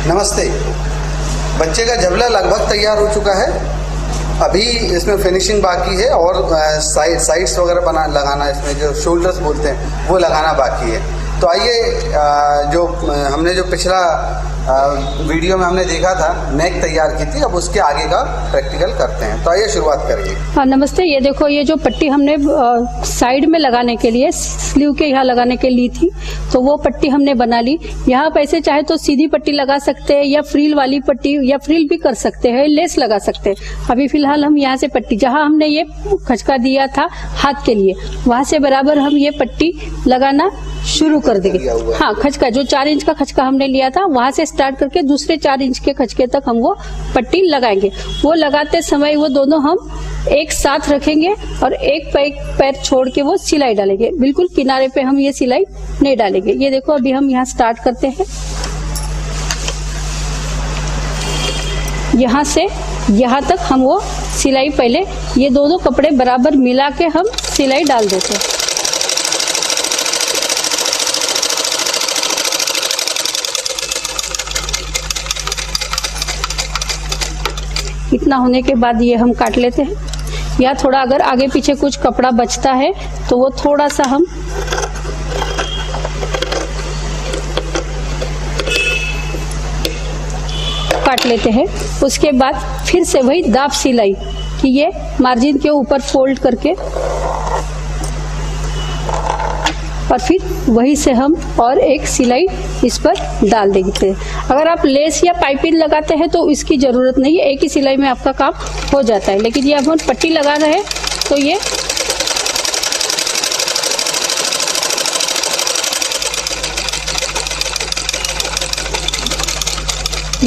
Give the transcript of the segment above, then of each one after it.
नमस्ते। बच्चे का जबला लगभग तैयार हो चुका है। अभी इसमें फिनिशिंग बाकी है और साइड्स वगैरह लगाना, इसमें जो शोल्डर्स बोलते हैं वो लगाना बाकी है। तो आइए, जो हमने जो पिछला वीडियो में हमने देखा था, नेक तैयार की थी, अब उसके आगे का प्रैक्टिकल करते हैं। तो आइए शुरुआत करेंगे। हाँ नमस्ते। ये देखो, ये जो पट्टी हमने साइड में लगाने के लिए, स्लीव के यहाँ लगाने के लिए थी, तो वो पट्टी हमने बना ली। यहाँ पे ऐसे चाहे तो सीधी पट्टी लगा सकते हैं या फ्रिल वाली पट्टी, या फ्रिल भी कर सकते हैं, लेस लगा सकते हैं। अभी फिलहाल हम यहाँ से पट्टी, जहाँ हमने ये खचका दिया था हाथ के लिए, वहां से बराबर हम ये पट्टी लगाना शुरू कर देंगे। हाँ, खचका जो 4 इंच का खचका हमने लिया था, वहां से स्टार्ट करके दूसरे 4 इंच के खचके तक हम वो पट्टी लगाएंगे। वो लगाते समय वो दोनों हम एक साथ रखेंगे और एक पैर छोड़ के वो सिलाई डालेंगे। बिल्कुल किनारे पे हम ये सिलाई नहीं डालेंगे। ये देखो, अभी हम यहाँ स्टार्ट करते हैं। यहाँ से यहाँ तक हम वो सिलाई, पहले ये दोनों कपड़े बराबर मिला के हम सिलाई डाल देते हैं। इतना होने के बाद ये हम काट लेते हैं। या थोड़ा अगर आगे पीछे कुछ कपड़ा बचता है तो वो थोड़ा सा हम काट लेते हैं। उसके बाद फिर से वही दाब सिलाई कि ये मार्जिन के ऊपर फोल्ड करके, और फिर वही से हम और एक सिलाई इस पर डाल देंगे। अगर आप लेस या पाइपिंग लगाते हैं तो इसकी जरूरत नहीं है, एक ही सिलाई में आपका काम हो जाता है। लेकिन ये अब हम पट्टी लगा रहे हैं तो ये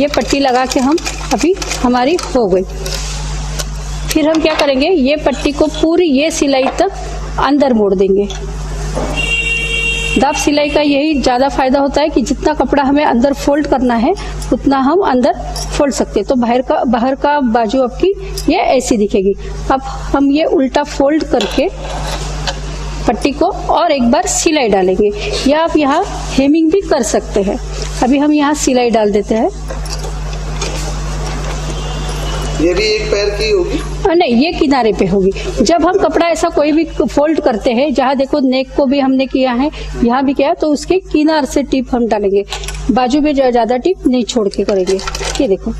पट्टी लगा के हम अभी हमारी हो गई। फिर हम क्या करेंगे, ये पट्टी को पूरी ये सिलाई तक अंदर मोड़ देंगे। दाब सिलाई का यही ज्यादा फायदा होता है कि जितना कपड़ा हमें अंदर फोल्ड करना है उतना हम अंदर फोल्ड सकते हैं। तो बाहर का बाजू आपकी ये ऐसी दिखेगी। अब हम ये उल्टा फोल्ड करके पट्टी को और एक बार सिलाई डालेंगे, या आप यहाँ हेमिंग भी कर सकते हैं। अभी हम यहाँ सिलाई डाल देते हैं। ये भी एक पैर की होगी? नहीं, ये किनारे पे होगी। जब हम कपड़ा ऐसा कोई भी फोल्ड करते हैं, जहाँ देखो नेक को भी हमने किया है, यहाँ भी किया है, तो उसके किनार से टिप हम डालेंगे। बाजू में ज्यादा टिप नहीं छोड़ के करेंगे। ये देखो,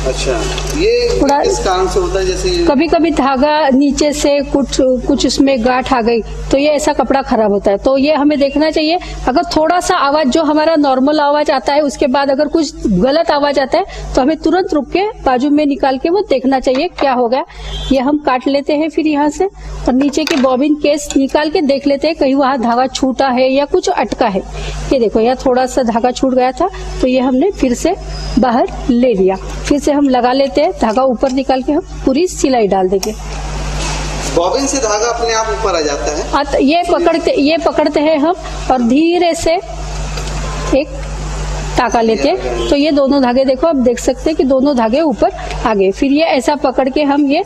अच्छा, ये किस कारण से होता है? जैसे कभी कभी धागा नीचे से कुछ उसमें गांठ आ गई तो ये ऐसा कपड़ा खराब होता है। तो ये हमें देखना चाहिए। अगर थोड़ा सा आवाज, जो हमारा नॉर्मल आवाज आता है, उसके बाद अगर कुछ गलत आवाज आता है तो हमें तुरंत रुक के बाजू में निकाल के वो देखना चाहिए क्या हो गया। ये हम काट लेते हैं फिर यहाँ से, और नीचे की बॉबिन केस निकाल के देख लेते हैं कहीं वहाँ धागा छूटा है या कुछ अटका है। ये देखो, यहाँ थोड़ा सा धागा छूट गया था तो ये हमने फिर से बाहर ले लिया। फिर से हम लगा लेते हैं, धागा ऊपर निकाल के हम पूरी सिलाई डाल देंगे। बॉबिन से धागा अपने आप ऊपर आ जाता है? ये पकड़ते हैं हम और धीरे से एक टाका लेते हैं। तो ये दोनों धागे देखो, आप देख सकते हैं कि दोनों धागे ऊपर आ गए। फिर ये ऐसा पकड़ के हम ये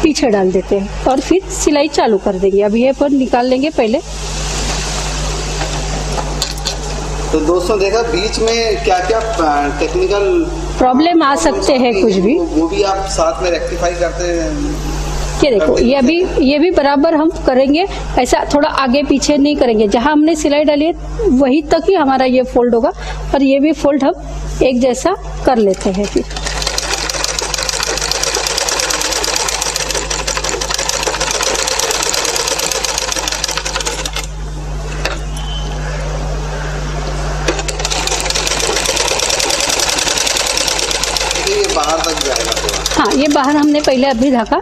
पीछे डाल देते हैं और फिर सिलाई चालू कर देंगे। अब ये पर निकाल लेंगे पहले। तो दोस्तों देखा, बीच में क्या क्या टेक्निकल प्रॉब्लम आ सकते हैं, कुछ भी, वो भी आप साथ में रेक्टिफाई करते हैं। ये देखो, ये भी बराबर हम करेंगे। ऐसा थोड़ा आगे पीछे नहीं करेंगे। जहां हमने सिलाई डाली है वहीं तक ही हमारा ये फोल्ड होगा, और ये भी फोल्ड हम एक जैसा कर लेते हैं। फिर बाहर तक जाएगा। हाँ, ये बाहर हमने पहले अभी धागा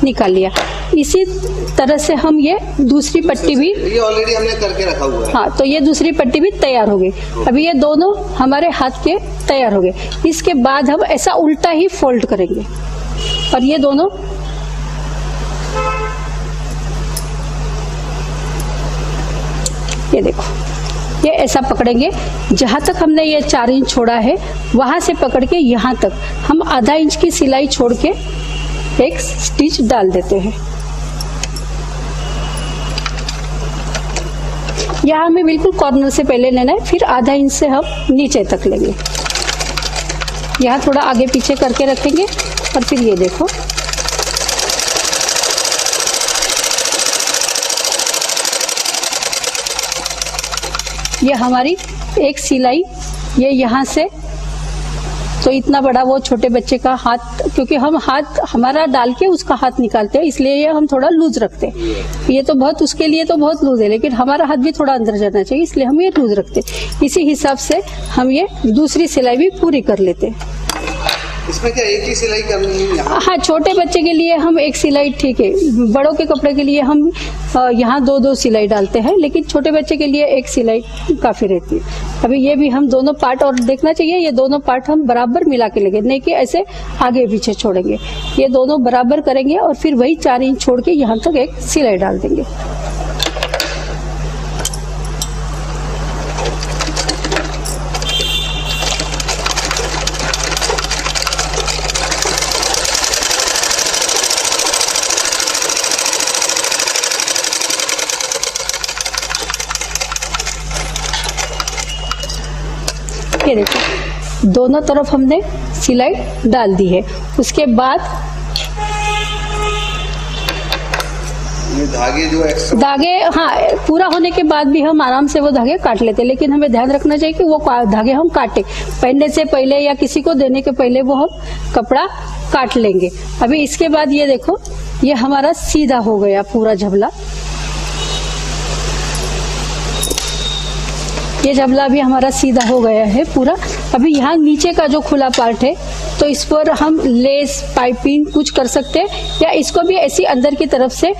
निकाल लिया। इसी तरह से हम ये दूसरी पट्टी भी, ये ऑलरेडी हमने करके रखा हुआ है। हाँ, तो ये दूसरी पट्टी भी तैयार हो गई। अभी ये दोनों हमारे हाथ के तैयार हो गए। इसके बाद हम ऐसा उल्टा ही फोल्ड करेंगे और ये दोनों ये देखो ये ऐसा पकड़ेंगे, जहाँ तक हमने ये 4 इंच छोड़ा है वहां से पकड़ के यहाँ तक हम आधा इंच की सिलाई छोड़ के एक स्टिच डाल देते हैं। यहाँ हमें बिल्कुल कॉर्नर से पहले लेना है, फिर आधा इंच से हम नीचे तक लेंगे। यहाँ थोड़ा आगे पीछे करके रखेंगे और फिर ये देखो ये हमारी एक सिलाई, ये यहाँ से तो इतना बड़ा वो छोटे बच्चे का हाथ, क्योंकि हम हाथ हमारा डाल के उसका हाथ निकालते हैं इसलिए ये हम थोड़ा लूज रखते हैं। ये तो बहुत उसके लिए तो बहुत लूज है, लेकिन हमारा हाथ भी थोड़ा अंदर जाना चाहिए इसलिए हम ये लूज रखते हैं। इसी हिसाब से हम ये दूसरी सिलाई भी पूरी कर लेते हैं। इसमें क्या एक ही सिलाई करनी है यहाँ? हाँ, छोटे बच्चे के लिए हम एक सिलाई ठीक है, बड़ों के कपड़े के लिए हम यहाँ 2-2 सिलाई डालते हैं, लेकिन छोटे बच्चे के लिए एक सिलाई काफी रहती है। अभी ये भी हम दोनों पार्ट, और देखना चाहिए ये दोनों पार्ट हम बराबर मिला के लेंगे, नहीं कि ऐसे आगे पीछे छोड़ेंगे। ये दोनों बराबर करेंगे और फिर वही 4 इंच छोड़ के यहाँ तक एक सिलाई डाल देंगे। ये देखो दोनों तरफ हमने सिलाई डाल दी है। उसके बाद ये धागे जो एक्स्ट्रा धागे, हाँ, पूरा होने के बाद भी हम आराम से वो धागे काट लेते हैं, लेकिन हमें ध्यान रखना चाहिए कि वो धागे हम काटे पहनने से पहले या किसी को देने के पहले वो हम कपड़ा काट लेंगे। अभी इसके बाद ये देखो ये हमारा सीधा हो गया पूरा झबला। ये झबला भी हमारा सीधा हो गया है पूरा। अभी यहाँ नीचे का जो खुला पार्ट है तो इस पर हम लेस पाइपिंग कुछ कर सकते हैं, या इसको भी ऐसी अंदर की तरफ से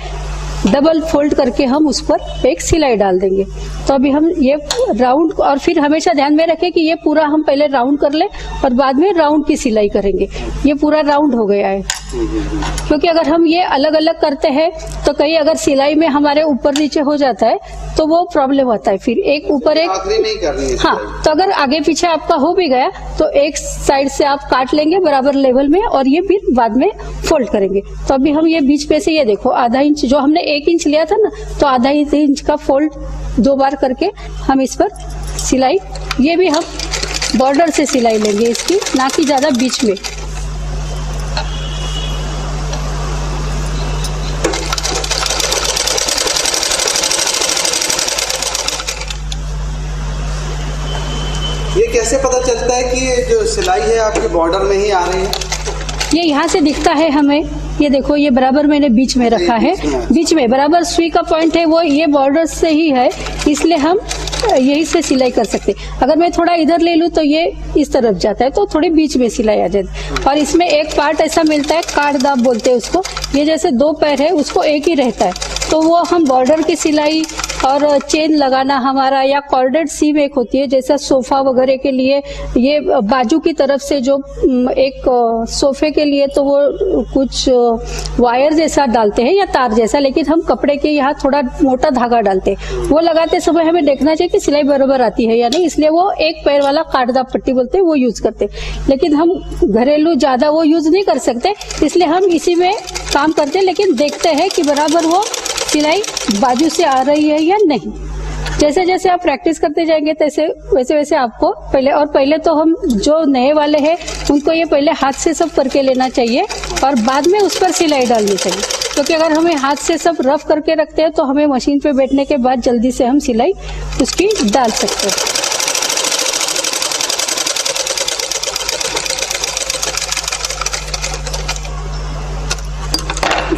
डबल फोल्ड करके हम उस पर एक सिलाई डाल देंगे। तो अभी हम ये राउंड, और फिर हमेशा ध्यान में रखें कि ये पूरा हम पहले राउंड कर ले और बाद में राउंड की सिलाई करेंगे। ये पूरा राउंड हो गया है, क्योंकि अगर हम ये अलग अलग करते हैं तो कहीं अगर सिलाई में हमारे ऊपर नीचे हो जाता है तो वो प्रॉब्लम होता है। फिर एक ऊपर एक आखिरी नहीं करनी है। हाँ, तो अगर आगे पीछे आपका हो भी गया तो एक साइड से आप काट लेंगे बराबर लेवल में और ये फिर बाद में फोल्ड करेंगे। तो अभी हम ये बीच पे से ये देखो आधा इंच, जो हमने 1 इंच लिया था ना, तो आधा इंच का फोल्ड 2 बार करके हम इस पर सिलाई, ये भी हम बॉर्डर से सिलाई लेंगे इसकी, ना कि ज्यादा बीच में। ये कैसे पता चलता है कि ये जो सिलाई है आपके बॉर्डर में ही आ रही है? ये यहाँ से दिखता है हमें, ये देखो ये बराबर मैंने बीच में रखा है, बीच में बराबर सुई का पॉइंट है वो ये बॉर्डर से ही है, इसलिए हम यही से सिलाई कर सकते हैं। अगर मैं थोड़ा इधर ले लूँ तो ये इस तरफ जाता है, तो थोड़ी बीच में सिलाई आ जाती है। और इसमें एक पार्ट ऐसा मिलता है, काटदाब बोलते हैं उसको, ये जैसे 2 पैर है उसको एक ही रहता है, तो वो हम बॉर्डर की सिलाई और चेन लगाना हमारा, या कॉर्डेड सीम एक होती है जैसा सोफा वगैरह के लिए, ये बाजू की तरफ से जो एक सोफे के लिए तो वो कुछ वायर जैसा डालते हैं या तार जैसा, लेकिन हम कपड़े के यहाँ थोड़ा मोटा धागा डालते हैं। वो लगाते समय हमें देखना चाहिए कि सिलाई बराबर आती है या नहीं, इसलिए वो एक पैर वाला काटदाब पट्टी बोलते हैं वो यूज करते हैं। लेकिन हम घरेलू ज्यादा वो यूज नहीं कर सकते, इसलिए हम इसी में काम करते हैं, लेकिन देखते हैं कि बराबर वो सिलाई बाजू से आ रही है या नहीं। जैसे जैसे आप प्रैक्टिस करते जाएंगे तैसे वैसे वैसे आपको पहले तो हम जो नए वाले हैं उनको ये पहले हाथ से सब करके लेना चाहिए और बाद में उस पर सिलाई डालनी चाहिए, क्योंकि अगर हमें हाथ से सब रफ करके रखते हैं तो हमें मशीन पे बैठने के बाद जल्दी से हम सिलाई उसकी डाल सकते हैं।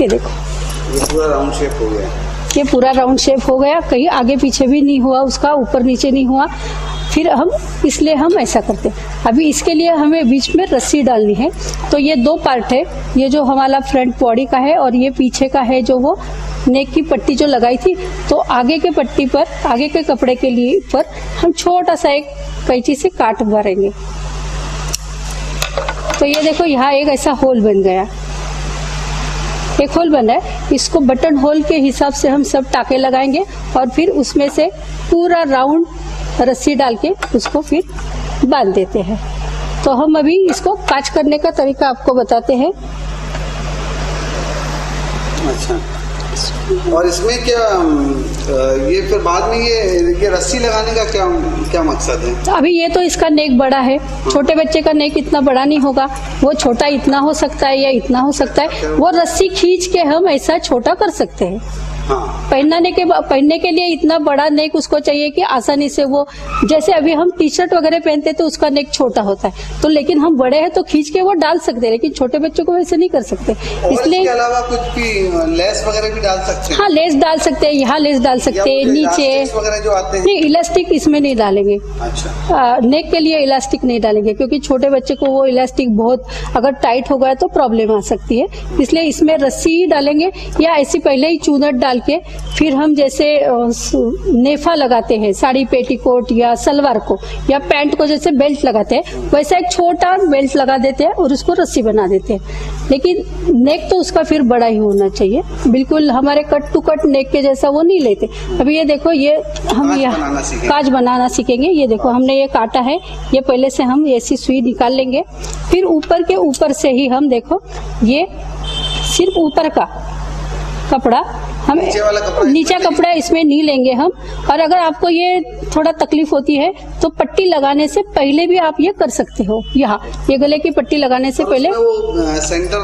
ये देखो ये पूरा राउंड शेप हो गया, ये पूरा राउंड शेप हो गया, कहीं आगे पीछे भी नहीं हुआ, उसका ऊपर नीचे नहीं हुआ। फिर हम इसलिए हम ऐसा करते हैं। अभी इसके लिए हमें बीच में रस्सी डालनी है, तो ये 2 पार्ट है, ये जो हमारा फ्रंट बॉडी का है और ये पीछे का है जो वो नेक की पट्टी जो लगाई थी, तो आगे के पट्टी पर, आगे के कपड़े के लिए पर हम छोटा सा एक कैंची से काट मारेंगे। तो ये देखो यहाँ एक ऐसा होल बन गया, एक होल बना है, इसको बटन होल के हिसाब से हम सब टाके लगाएंगे और फिर उसमें से पूरा राउंड रस्सी डाल के उसको फिर बांध देते हैं। तो हम अभी इसको काज करने का तरीका आपको बताते हैं। अच्छा, और इसमें क्या ये फिर बाद में ये रस्सी लगाने का क्या क्या मकसद है? अभी ये तो इसका नेक बड़ा है, छोटे बच्चे का नेक इतना बड़ा नहीं होगा, वो छोटा इतना हो सकता है या इतना हो सकता है, वो रस्सी खींच के हम ऐसा छोटा कर सकते हैं। हाँ। पहनने के लिए इतना बड़ा नेक उसको चाहिए कि आसानी से वो, जैसे अभी हम टी शर्ट वगैरह पहनते तो उसका नेक छोटा होता है, तो लेकिन हम बड़े हैं तो खींच के वो डाल सकते हैं, लेकिन छोटे बच्चों को वैसे नहीं कर सकते। इसलिए इसके अलावा कुछ भी लेस वगैरह भी डाल सकते हैं? हाँ, लेस डाल सकते हैं, यहाँ लेस डाल सकते हैं, नीचे वगैरह जो आते हैं। नहीं, इलास्टिक इसमें नहीं डालेंगे। अच्छा, नेक के लिए इलास्टिक नहीं डालेंगे, क्योंकि छोटे बच्चे को वो इलास्टिक बहुत अगर टाइट हो गया तो प्रॉब्लम आ सकती है, इसलिए इसमें रस्सी ही डालेंगे, या ऐसी पहले ही चूनट डाल के फिर हम जैसे नेफा लगाते हैं साड़ी पेटीकोट या सलवार को या पैंट को जैसे बेल्ट लगाते हैं, वैसा एक छोटा बेल्ट लगा देते हैं और उसको रस्सी बना देते हैं। लेकिन नेक तो उसका फिर बड़ा ही होना चाहिए, बिल्कुल हमारे कट टू कट नेक के जैसा वो नहीं लेते। अभी ये देखो, ये हम यहाँ काज बनाना सीखेंगे। ये देखो, हमने ये काटा है, ये पहले से हम ऐसी सुई निकाल लेंगे, फिर ऊपर के ऊपर से ही हम देखो, ये सिर्फ ऊपर का कपड़ा हम नीचा कपड़ा इसमें नहीं लेंगे हम। और अगर आपको ये थोड़ा तकलीफ होती है तो पट्टी लगाने से पहले भी आप ये कर सकते हो। यहाँ ये गले की पट्टी लगाने से पहले सेंटर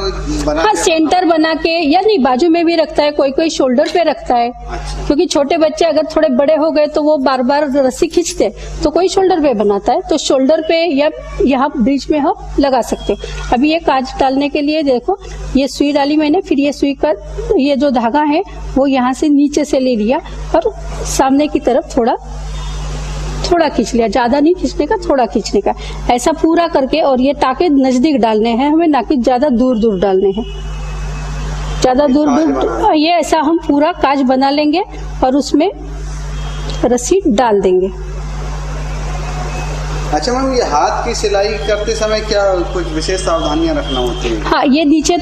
बना, हाँ, सेंटर बना के, या नहीं बाजू में भी रखता है, कोई कोई शोल्डर पे रखता है। अच्छा। क्योंकि छोटे बच्चे अगर थोड़े बड़े हो गए तो वो बार बार रस्सी खींचते, तो कोई शोल्डर पे बनाता है, तो शोल्डर पे या यहाँ बीच में हम लगा सकते हो। अभी ये काज डालने के लिए देखो, ये सुई डाली मैंने, फिर ये सुई का ये जो धागा है वो यहाँ से नीचे से ले लिया और सामने की तरफ थोड़ा थोड़ा खींच लिया, ज्यादा नहीं खींचने का, थोड़ा खींचने का, ऐसा पूरा करके। और ये टाके नजदीक डालने हैं हमें, ना कि ज्यादा दूर दूर डालने हैं, ज्यादा दूर दूर। ये ऐसा हम पूरा काज बना लेंगे और उसमें रस्सी डाल देंगे। अच्छा मैम, ये हाथ की सिलाई करते समय क्या कुछ विशेष सावधानियां रखना होती है? हाँ, ये नीचे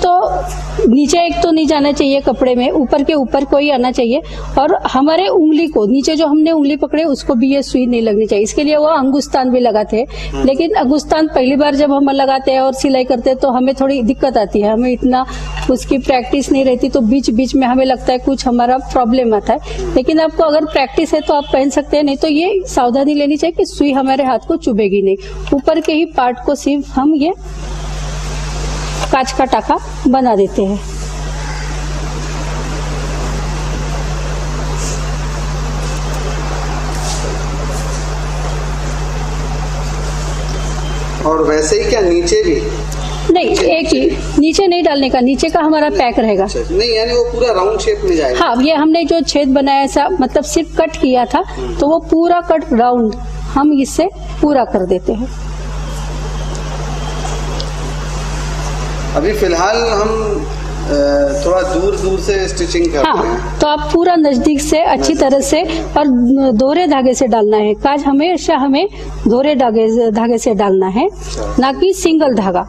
एक तो नहीं जाना चाहिए कपड़े में, ऊपर के ऊपर को ही आना चाहिए। और हमारे उंगली को नीचे जो हमने उंगली पकड़े उसको भी ये सुई नहीं लगनी चाहिए। इसके लिए वो अंगुस्तान भी लगाते हैं, लेकिन अंगुस्तान पहली बार जब हम लगाते हैं और सिलाई करते हैं तो हमें थोड़ी दिक्कत आती है, हमें इतना उसकी प्रैक्टिस नहीं रहती, तो बीच बीच में हमें लगता है कुछ हमारा प्रॉब्लम आता है। लेकिन आपको अगर प्रैक्टिस है तो आप पहन सकते हैं, नहीं तो ये सावधानी लेनी चाहिए कि सुई हमारे हाथ को चुभेगी नहीं। ऊपर के ही पार्ट को सिर्फ हम ये कांच का टाका बना देते हैं। और वैसे ही क्या नीचे भी? नहीं, एक ही नीचे नहीं डालने का, नीचे का हमारा पैक रहेगा। नहीं, यानी वो पूरा राउंड शेप में जाएगा। हाँ, ये हमने जो छेद बनाया ऐसा, मतलब सिर्फ कट किया था, तो वो पूरा कट राउंड हम इससे पूरा कर देते हैं। अभी फिलहाल हम थोड़ा दूर दूर से स्टिचिंग करते हैं। हाँ, तो आप पूरा नजदीक से अच्छी तरह से और दोहरे धागे से डालना है। काज हमेशा हमें दोहरे धागे से डालना है, ना कि सिंगल धागा,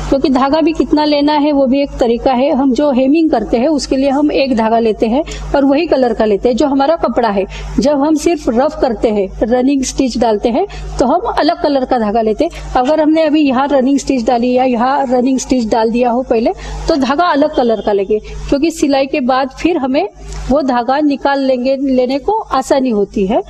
क्योंकि धागा भी कितना लेना है वो भी एक तरीका है। हम जो हेमिंग करते हैं उसके लिए हम एक धागा लेते हैं और वही कलर का लेते हैं जो हमारा कपड़ा है। जब हम सिर्फ रफ करते हैं, रनिंग स्टिच डालते हैं, तो हम अलग कलर का धागा लेते हैं। अगर हमने अभी यहाँ रनिंग स्टिच डाली या यहाँ रनिंग स्टिच डाल दिया हो पहले, तो धागा अलग कलर का लगे, क्योंकि सिलाई के बाद फिर हमें वो धागा लेने को आसानी होती है।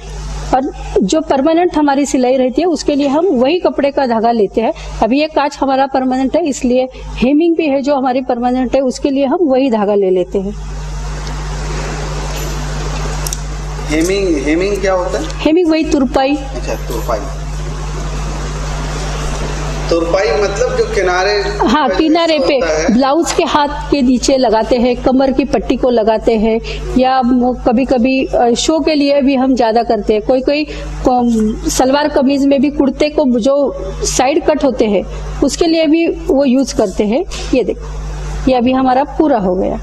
और जो परमानेंट हमारी सिलाई रहती है उसके लिए हम वही कपड़े का धागा लेते हैं। अभी ये काज हमारा परमानेंट है, इसलिए हेमिंग भी है जो हमारी परमानेंट है, उसके लिए हम वही धागा ले लेते हैं। हेमिंग क्या होता है? हेमिंग वही तुरपाई। अच्छा, तुरपाई मतलब जो किनारे, हाँ, किनारे पे ब्लाउज के हाथ के नीचे लगाते हैं, कमर की पट्टी को लगाते हैं, या कभी कभी शो के लिए भी हम ज्यादा करते हैं। कोई कोई सलवार कमीज में भी कुर्ते को जो साइड कट होते हैं उसके लिए भी वो यूज करते हैं। ये देखो, ये अभी हमारा पूरा हो गया।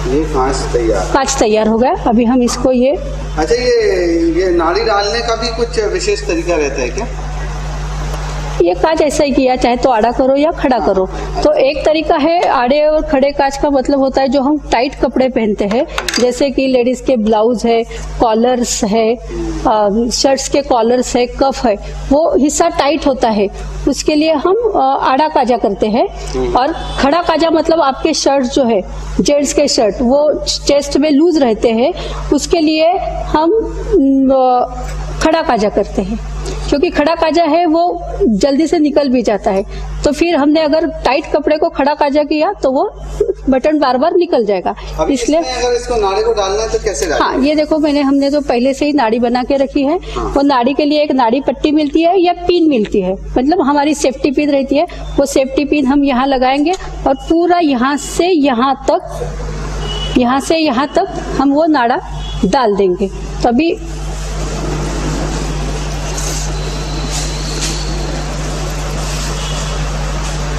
ये कांच तैयार हो गया। अभी हम इसको ये, अच्छा, ये नाड़ी डालने का भी कुछ विशेष तरीका रहता है क्या? ये काज ऐसा ही किया, चाहे तो आड़ा करो या खड़ा करो। तो एक तरीका है आड़े और खड़े काज का मतलब होता है जो हम टाइट कपड़े पहनते हैं, जैसे कि लेडीज के ब्लाउज है, कॉलर्स है, शर्ट्स के कॉलर्स है, कफ है, वो हिस्सा टाइट होता है, उसके लिए हम आड़ा काजा करते हैं। और खड़ा काजा मतलब आपके शर्ट जो है, जेंट्स के शर्ट, वो चेस्ट में लूज रहते हैं, उसके लिए हम खड़ा काजा करते हैं, क्योंकि खड़ा काजा है वो जल्दी से निकल भी जाता है। तो फिर हमने अगर टाइट कपड़े को खड़ा काजा किया तो वो बटन बार बार निकल जाएगा। इसलिए अगर इसको नाड़ी को डालना है तो कैसे डालें? हाँ, ये देखो हमने तो पहले से ही नाड़ी बना के रखी है। वो नाड़ी के लिए एक नाड़ी पट्टी मिलती है या पिन मिलती है, मतलब हमारी सेफ्टी पिन रहती है। वो सेफ्टी पिन हम यहाँ लगाएंगे और पूरा यहाँ से यहाँ तक हम वो नाड़ा डाल देंगे। तभी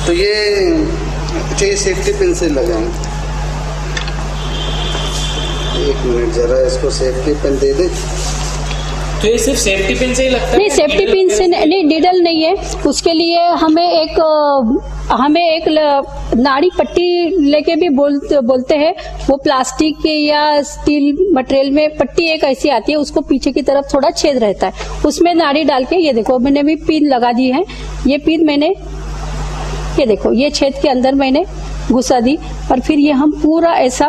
तो ये सेफ्टी पिन से लगाएंगे। एक मिनट जरा इसको सेफ्टी पिन दे दे। तो ये सिर्फ सेफ्टी पिन से ही लगता है? नहीं, सेफ्टी पिन से नहीं, निडल नहीं है। उसके लिए हमें एक नाड़ी पट्टी लेके भी बोलते हैं। वो प्लास्टिक के या स्टील मटेरियल में पट्टी एक ऐसी आती है, उसको पीछे की तरफ थोड़ा छेद रहता है, उसमें नाड़ी डाल के, ये देखो मैंने भी पिन लगा दी है। ये पिन मैंने, ये देखो, ये छेद के अंदर मैंने घुसा दी और फिर ये हम पूरा ऐसा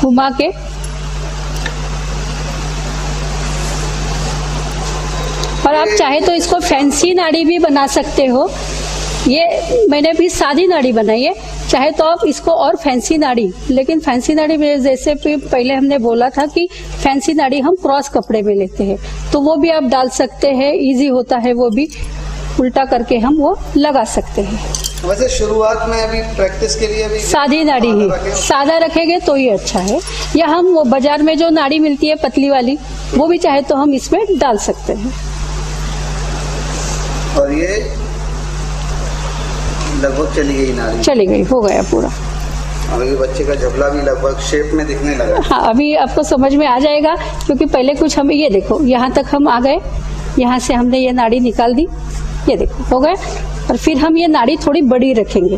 घुमा के और आप चाहे तो इसको फैंसी नाड़ी भी बना सकते हो। ये मैंने भी सादी नाड़ी बनाई है, चाहे तो आप इसको और फैंसी नाड़ी, लेकिन फैंसी नाड़ी में जैसे पहले हमने बोला था कि फैंसी नाड़ी हम क्रॉस कपड़े में लेते हैं, तो वो भी आप डाल सकते हैं, इजी होता है, वो भी उल्टा करके हम वो लगा सकते हैं। वैसे शुरुआत में अभी प्रैक्टिस के लिए भी सादी नाड़ी ही, सादा रखेंगे तो ही अच्छा है। या हम वो बाजार में जो नाड़ी मिलती है पतली वाली, वो भी चाहे तो हम इसमें डाल सकते हैं। और ये लगभग चली गई नाड़ी, चली गई, हो गया पूरा। अभी बच्चे का जबला भी लगभग शेप में दिखने लगा। हाँ, अभी आपको समझ में आ जाएगा, क्योंकि पहले कुछ हमें, ये देखो यहाँ तक हम आ गए, यहाँ से हमने ये नाड़ी निकाल दी, ये देखो हो गया। और फिर हम ये नाड़ी थोड़ी बड़ी रखेंगे।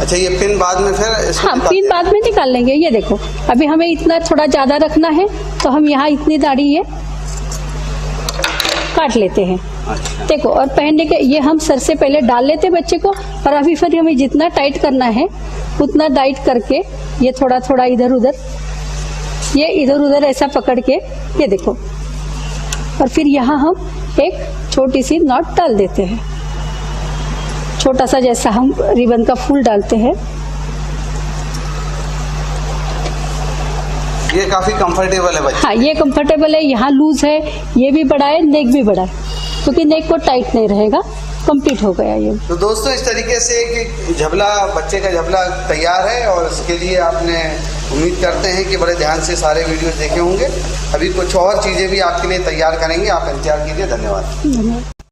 अच्छा, ये पिन बाद में फिर इसको हाँ, पिन बाद में निकाल लेंगे। ये देखो अभी हमें इतना थोड़ा ज्यादा रखना है, तो हम यहाँ इतनी नाड़ी ये काट लेते हैं। अच्छा। देखो, और पहनने के ये हम सर से पहले डाल लेते बच्चे को, और अभी फिर हमें जितना टाइट करना है उतना टाइट करके ये थोड़ा थोड़ा इधर उधर ऐसा पकड़ के, ये देखो, और फिर यहाँ हम एक छोटी सी नॉट डाल देते हैं, छोटा सा, जैसा हम रिबन का फूल डालते हैं। ये काफी कंफर्टेबल है बच्चे। हाँ, ये कंफर्टेबल है, यहाँ लूज है, ये भी बड़ा है, नेक भी बड़ा है, क्योंकि नेक को टाइट नहीं रहेगा। कंप्लीट हो गया ये। तो दोस्तों, इस तरीके से कि झबला, बच्चे का झबला तैयार है, और इसके लिए आपने उम्मीद करते हैं कि बड़े ध्यान से सारे वीडियोस देखे होंगे। अभी कुछ और चीज़ें भी आपके लिए तैयार करेंगे, आप इंतजार कीजिए। धन्यवाद।